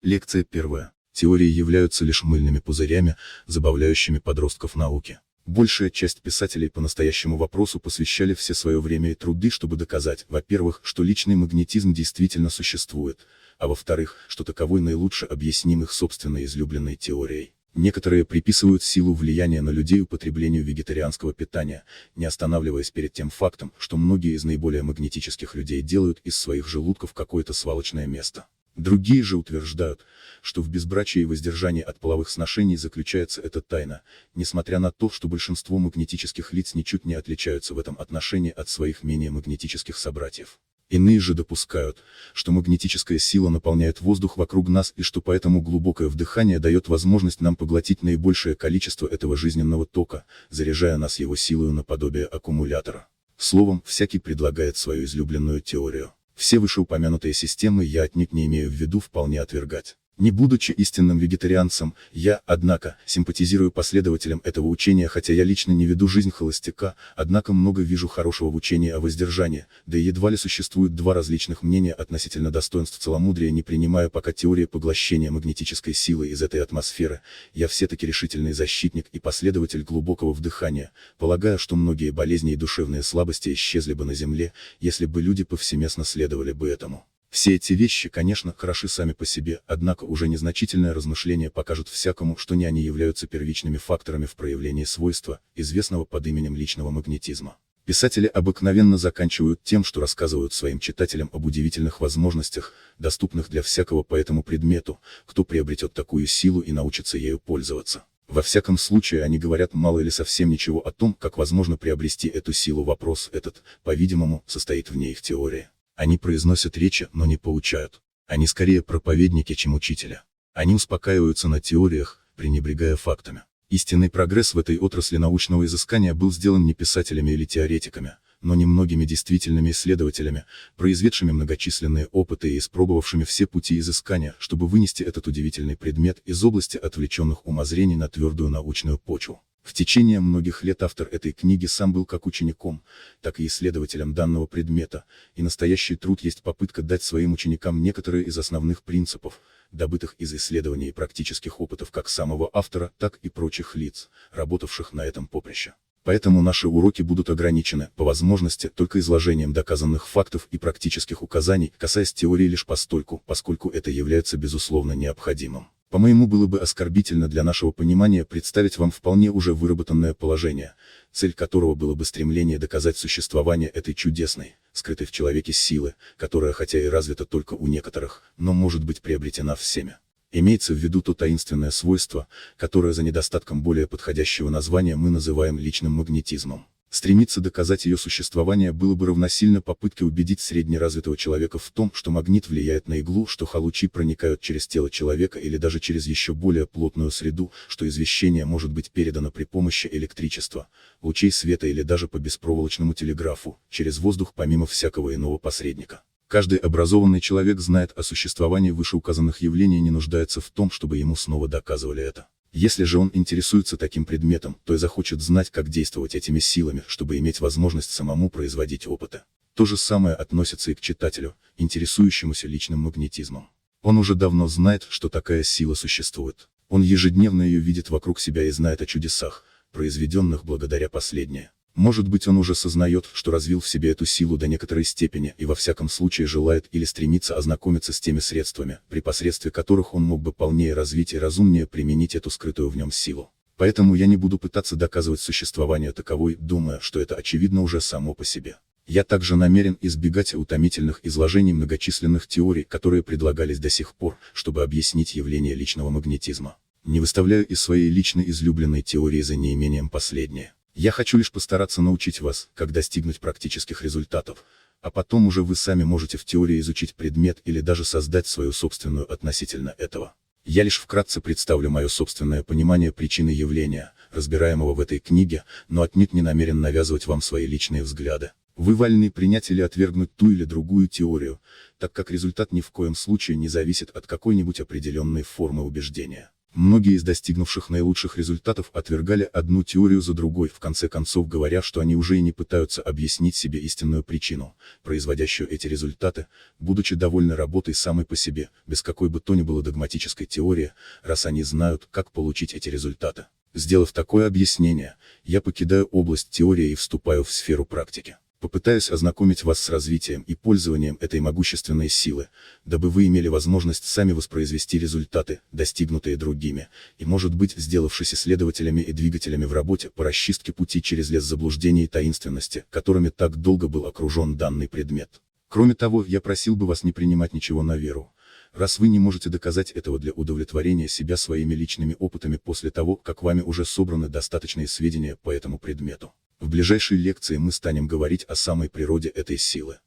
Лекция первая. Теории являются лишь мыльными пузырями, забавляющими подростков науки. Большая часть писателей по настоящему вопросу посвящали все свое время и труды, чтобы доказать, во-первых, что личный магнетизм действительно существует, а во-вторых, что таковой наилучше объясним их собственной излюбленной теорией. Некоторые приписывают силу влияния на людей употреблению вегетарианского питания, не останавливаясь перед тем фактом, что многие из наиболее магнетических людей делают из своих желудков какое-то свалочное место. Другие же утверждают, что в безбрачии и воздержании от половых сношений заключается эта тайна, несмотря на то, что большинство магнетических лиц ничуть не отличаются в этом отношении от своих менее магнетических собратьев. Иные же допускают, что магнетическая сила наполняет воздух вокруг нас и что поэтому глубокое вдыхание дает возможность нам поглотить наибольшее количество этого жизненного тока, заряжая нас его силою наподобие аккумулятора. Словом, всякий предлагает свою излюбленную теорию. Все вышеупомянутые системы я отнюдь не имею в виду вполне отвергать. Не будучи истинным вегетарианцем, я, однако, симпатизирую последователям этого учения, хотя я лично не веду жизнь холостяка, однако много вижу хорошего в учении о воздержании, да и едва ли существует два различных мнения относительно достоинств целомудрия, не принимая пока теории поглощения магнетической силы из этой атмосферы. Я все-таки решительный защитник и последователь глубокого вдыхания, полагая, что многие болезни и душевные слабости исчезли бы на земле, если бы люди повсеместно следовали бы этому. Все эти вещи, конечно, хороши сами по себе, однако уже незначительное размышление покажет всякому, что не они являются первичными факторами в проявлении свойства, известного под именем личного магнетизма. Писатели обыкновенно заканчивают тем, что рассказывают своим читателям об удивительных возможностях, доступных для всякого по этому предмету, кто приобретет такую силу и научится ею пользоваться. Во всяком случае, они говорят мало или совсем ничего о том, как возможно приобрести эту силу. Вопрос этот, по-видимому, состоит вне их теории. Они произносят речи, но не поучают. Они скорее проповедники, чем учителя. Они успокаиваются на теориях, пренебрегая фактами. Истинный прогресс в этой отрасли научного изыскания был сделан не писателями или теоретиками, но немногими действительными исследователями, произведшими многочисленные опыты и испробовавшими все пути изыскания, чтобы вынести этот удивительный предмет из области отвлеченных умозрений на твердую научную почву. В течение многих лет автор этой книги сам был как учеником, так и исследователем данного предмета, и настоящий труд есть попытка дать своим ученикам некоторые из основных принципов, добытых из исследований и практических опытов как самого автора, так и прочих лиц, работавших на этом поприще. Поэтому наши уроки будут ограничены, по возможности, только изложением доказанных фактов и практических указаний, касаясь теории лишь постольку, поскольку это является безусловно необходимым. По-моему, было бы оскорбительно для нашего понимания представить вам вполне уже выработанное положение, цель которого было бы стремление доказать существование этой чудесной, скрытой в человеке силы, которая хотя и развита только у некоторых, но может быть приобретена всеми. Имеется в виду то таинственное свойство, которое за недостатком более подходящего названия мы называем личным магнетизмом. Стремиться доказать ее существование было бы равносильно попытке убедить среднеразвитого человека в том, что магнит влияет на иглу, что лучи проникают через тело человека или даже через еще более плотную среду, что извещение может быть передано при помощи электричества, лучей света или даже по беспроволочному телеграфу, через воздух помимо всякого иного посредника. Каждый образованный человек знает о существовании вышеуказанных явлений и не нуждается в том, чтобы ему снова доказывали это. Если же он интересуется таким предметом, то и захочет знать, как действовать этими силами, чтобы иметь возможность самому производить опыты. То же самое относится и к читателю, интересующемуся личным магнетизмом. Он уже давно знает, что такая сила существует. Он ежедневно ее видит вокруг себя и знает о чудесах, произведенных благодаря последней. Может быть, он уже сознает, что развил в себе эту силу до некоторой степени и во всяком случае желает или стремится ознакомиться с теми средствами, при посредстве которых он мог бы полнее развить и разумнее применить эту скрытую в нем силу. Поэтому я не буду пытаться доказывать существование таковой, думая, что это очевидно уже само по себе. Я также намерен избегать утомительных изложений многочисленных теорий, которые предлагались до сих пор, чтобы объяснить явление личного магнетизма. Не выставляю из своей личной излюбленной теории за неимением последнее. Я хочу лишь постараться научить вас, как достигнуть практических результатов, а потом уже вы сами можете в теории изучить предмет или даже создать свою собственную относительно этого. Я лишь вкратце представлю мое собственное понимание причины явления, разбираемого в этой книге, но отнюдь не намерен навязывать вам свои личные взгляды. Вы вольны принять или отвергнуть ту или другую теорию, так как результат ни в коем случае не зависит от какой-нибудь определенной формы убеждения. Многие из достигнувших наилучших результатов отвергали одну теорию за другой, в конце концов говоря, что они уже и не пытаются объяснить себе истинную причину, производящую эти результаты, будучи довольны работой самой по себе, без какой бы то ни было догматической теории, раз они знают, как получить эти результаты. Сделав такое объяснение, я покидаю область теории и вступаю в сферу практики. Попытаюсь ознакомить вас с развитием и пользованием этой могущественной силы, дабы вы имели возможность сами воспроизвести результаты, достигнутые другими, и, может быть, сделавшись исследователями и двигателями в работе по расчистке пути через лес заблуждений и таинственности, которыми так долго был окружен данный предмет. Кроме того, я просил бы вас не принимать ничего на веру, раз вы не можете доказать этого для удовлетворения себя своими личными опытами после того, как вами уже собраны достаточные сведения по этому предмету. В ближайшей лекции мы станем говорить о самой природе этой силы.